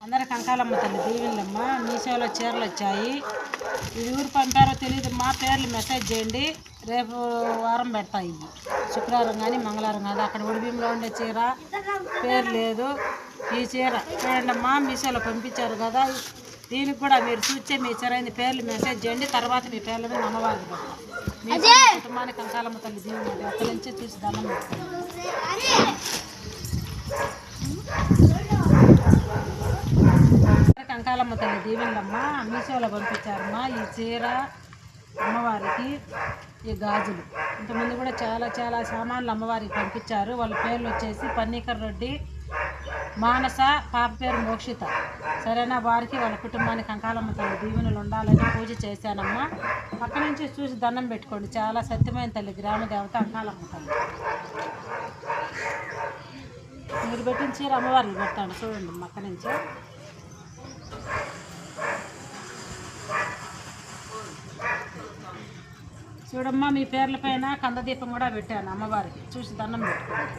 అందరికి కంకాలమ్మ తల్లి దీవెనలమ్మ. మీషోలో చీరలు వచ్చాయి. ఇది ఊరు పంపారో తెలియదు, మా పేర్లు మెసేజ్ చేయండి. రేపు వారం పెడతాయి. ఇవి శుక్రవారం కానీ మంగళవారం కాదు. అక్కడ ఉడిబింలో ఉండే చీర పేరు లేదు. ఈ చీర చూడండి అమ్మా, మీషోలో పంపించారు కదా. దీనికి కూడా మీరు చూస్తే మీ చీర పేర్లు మెసేజ్ చేయండి. తర్వాత మీ పేర్లను అమ్మవారికి పెడతాం. మీ కుటుంబానికి కంకాలమ్మ తల్లి దీవెనలు అక్కడి నుంచి చూసి దండం పెడతాం. కంకాలమ్మ తల్లి దీవెనలమ్మ. మీషోలో పంపించారమ్మా ఈ చీర అమ్మవారికి. ఈ గాజులు ఇంతకుముందు కూడా చాలా సామాన్లు అమ్మవారికి పంపించారు. వాళ్ళ పేర్లు వచ్చేసి పన్నీకర్ రెడ్డి, మానస, పాప పేరు మోక్షిత. సరేనా, వారికి వాళ్ళ కుటుంబానికి కంకాలమ్మ తల్లి దీవెనలు ఉండాలని పూజ చేశానమ్మా. అక్కడి నుంచి చూసి దండం పెట్టుకోండి. చాలా సత్యమైన తల్లి, గ్రామ దేవత కంకాలమ్మ తల్లి. మీరు పెట్టిన చీర అమ్మవారికి పెడతాను చూడండి. అక్కడి నుంచి చూడమ్మా, మీ పేర్ల పైన కందదీపం కూడా పెట్టాను అమ్మవారికి. చూసి దండం పెట్టుకోండి.